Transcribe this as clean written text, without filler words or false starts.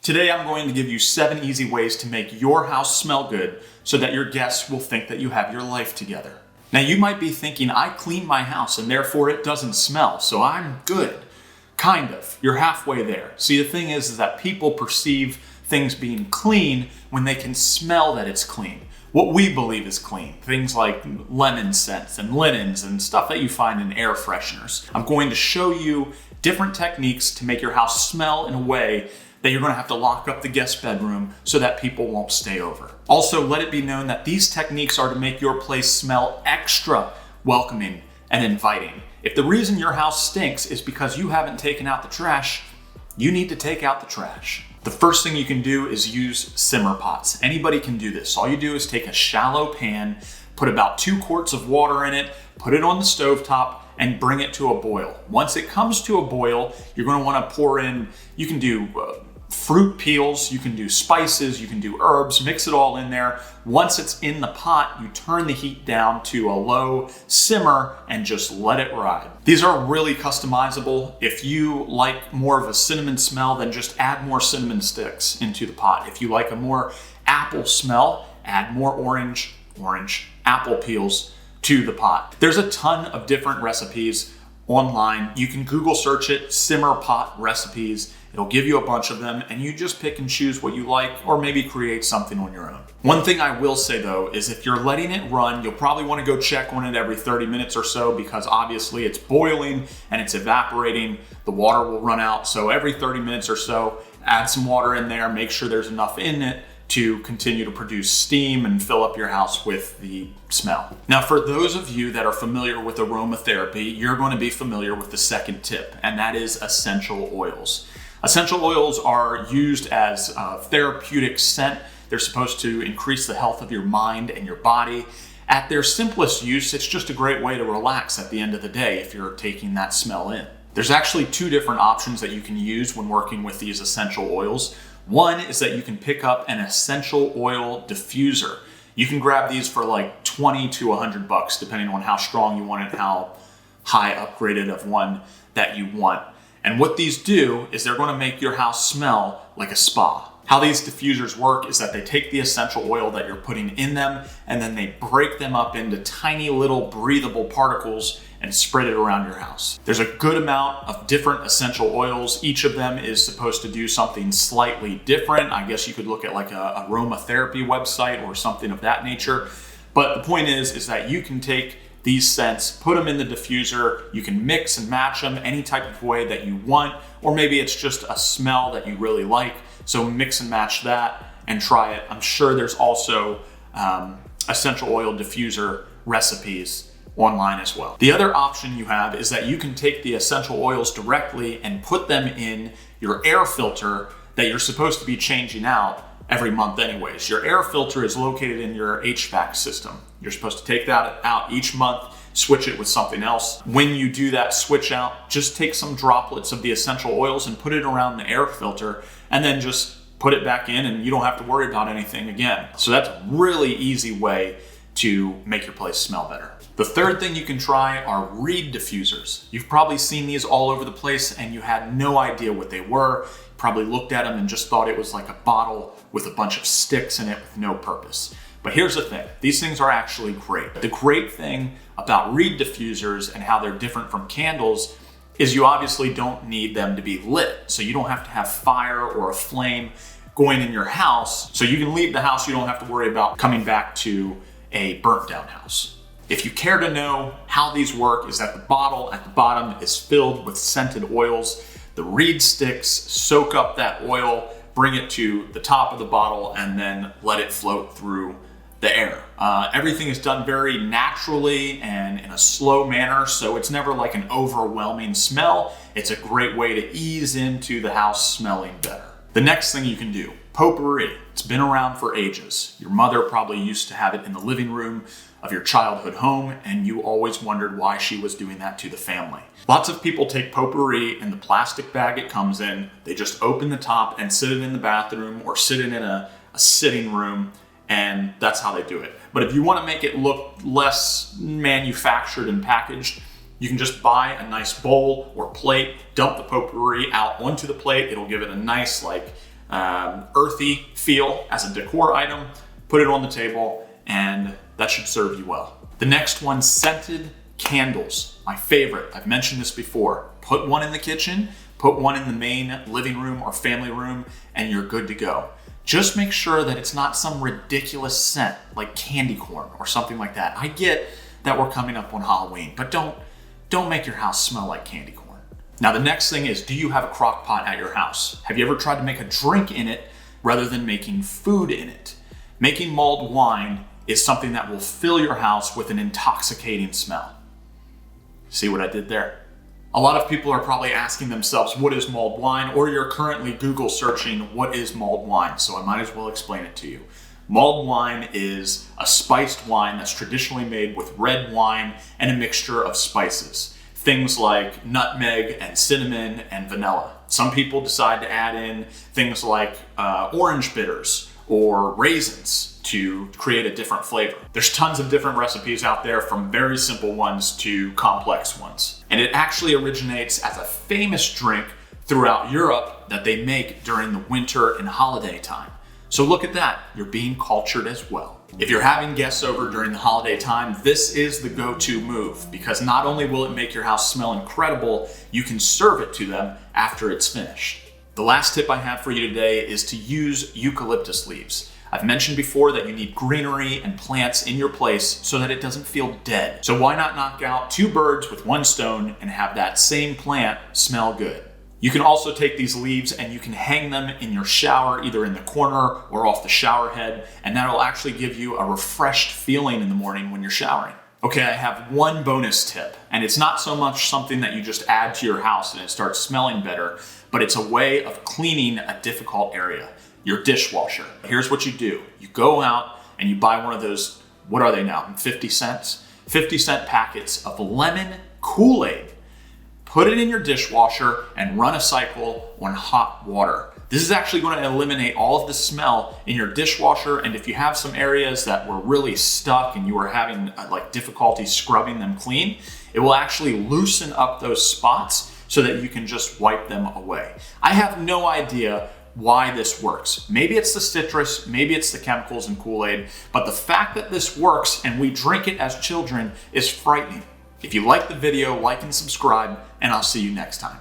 Today I'm going to give you 7 easy ways to make your house smell good so that your guests will think that you have your life together. Now you might be thinking, I clean my house and therefore it doesn't smell, so I'm good. Kind of. You're halfway there. See, the thing is that people perceive things being clean when they can smell that it's clean. What we believe is clean. Things like lemon scents and linens and stuff that you find in air fresheners. I'm going to show you different techniques to make your house smell in a way that you're going to have to lock up the guest bedroom so that people won't stay over. Also, let it be known that these techniques are to make your place smell extra welcoming and inviting. If the reason your house stinks is because you haven't taken out the trash, you need to take out the trash. The first thing you can do is use simmer pots. Anybody can do this. All you do is take a shallow pan, put about 2 quarts of water in it, put it on the stovetop, and bring it to a boil. Once it comes to a boil, you're going to want to pour in, you can do fruit peels, you can do spices, you can do herbs, mix it all in there. Once it's in the pot, you turn the heat down to a low simmer and just let it ride. These are really customizable. If you like more of a cinnamon smell, then just add more cinnamon sticks into the pot. If you like a more apple smell, add more orange apple peels to the pot. There's a ton of different recipes online. You can Google search it, simmer pot recipes. It'll give you a bunch of them and you just pick and choose what you like or maybe create something on your own. One thing I will say though is if you're letting it run, you'll probably want to go check on it every 30 minutes or so because obviously it's boiling and it's evaporating. The water will run out. So every 30 minutes or so, add some water in there, make sure there's enough in it to continue to produce steam and fill up your house with the smell. Now, for those of you that are familiar with aromatherapy, you're going to be familiar with the second tip, and that is essential oils. Essential oils are used as a therapeutic scent. They're supposed to increase the health of your mind and your body. At their simplest use, it's just a great way to relax at the end of the day if you're taking that smell in. There's actually 2 different options that you can use when working with these essential oils. One is that you can pick up an essential oil diffuser. You can grab these for like 20 to $100 depending on how strong you want it, how high upgraded of one that you want. And what these do is they're going to make your house smell like a spa. How these diffusers work is that they take the essential oil that you're putting in them and then they break them up into tiny little breathable particles and spread it around your house. There's a good amount of different essential oils. Each of them is supposed to do something slightly different. I guess you could look at like a aromatherapy website or something of that nature. But the point is that you can take these scents, put them in the diffuser, you can mix and match them any type of way that you want, or maybe it's just a smell that you really like. So mix and match that and try it. I'm sure there's also essential oil diffuser recipes online as well. The other option you have is that you can take the essential oils directly and put them in your air filter that you're supposed to be changing out every month anyways. Your air filter is located in your HVAC system. You're supposed to take that out each month, switch it with something else. When you do that switch out, just take some droplets of the essential oils and put it around the air filter and then just put it back in and you don't have to worry about anything again. So that's a really easy way to make your place smell better. The third thing you can try are reed diffusers. You've probably seen these all over the place and you had no idea what they were. Probably looked at them and just thought it was like a bottle with a bunch of sticks in it with no purpose. But here's the thing, these things are actually great. The great thing about reed diffusers and how they're different from candles is you obviously don't need them to be lit. So you don't have to have fire or a flame going in your house. So you can leave the house, you don't have to worry about coming back to a burnt down house. If you care to know how these work, is that the bottle at the bottom is filled with scented oils. The reed sticks soak up that oil, bring it to the top of the bottle, and then let it float through the air. Everything is done very naturally and in a slow manner, so it's never like an overwhelming smell. It's a great way to ease into the house smelling better. The next thing you can do, potpourri. It's been around for ages. Your mother probably used to have it in the living room of your childhood home, and you always wondered why she was doing that to the family. Lots of people take potpourri in the plastic bag it comes in, they just open the top and sit it in the bathroom or sit it in a sitting room, and that's how they do it. But if you want to make it look less manufactured and packaged, you can just buy a nice bowl or plate, dump the potpourri out onto the plate. It'll give it a nice earthy feel as a decor item. Put it on the table and that should serve you well. The next one, scented candles. My favorite, I've mentioned this before. Put one in the kitchen, put one in the main living room or family room, and you're good to go. Just make sure that it's not some ridiculous scent like candy corn or something like that. I get that we're coming up on Halloween, but don't make your house smell like candy corn. Now the next thing is, do you have a crock pot at your house? Have you ever tried to make a drink in it rather than making food in it? Making mulled wine is something that will fill your house with an intoxicating smell. See what I did there? A lot of people are probably asking themselves, what is mulled wine? Or you're currently Google searching, what is mulled wine? So I might as well explain it to you. Mulled wine is a spiced wine that's traditionally made with red wine and a mixture of spices. Things like nutmeg and cinnamon and vanilla. Some people decide to add in things like orange bitters or raisins to create a different flavor. There's tons of different recipes out there, from very simple ones to complex ones. And it actually originates as a famous drink throughout Europe that they make during the winter and holiday time. So look at that, you're being cultured as well. If you're having guests over during the holiday time, this is the go-to move, because not only will it make your house smell incredible, you can serve it to them after it's finished. The last tip I have for you today is to use eucalyptus leaves. I've mentioned before that you need greenery and plants in your place so that it doesn't feel dead. So why not knock out 2 birds with 1 stone and have that same plant smell good? You can also take these leaves and you can hang them in your shower, either in the corner or off the shower head, and that'll actually give you a refreshed feeling in the morning when you're showering. Okay, I have one bonus tip, and it's not so much something that you just add to your house and it starts smelling better, but it's a way of cleaning a difficult area. Your dishwasher. Here's what you do. You go out and you buy one of those, what are they now, 50 cents? 50-cent packets of lemon Kool-Aid. Put it in your dishwasher and run a cycle on hot water. This is actually going to eliminate all of the smell in your dishwasher, and if you have some areas that were really stuck and you were having difficulty scrubbing them clean, it will actually loosen up those spots so that you can just wipe them away. I have no idea why this works. Maybe it's the citrus, maybe it's the chemicals in Kool-Aid, but the fact that this works and we drink it as children is frightening. If you like the video, like and subscribe, and I'll see you next time.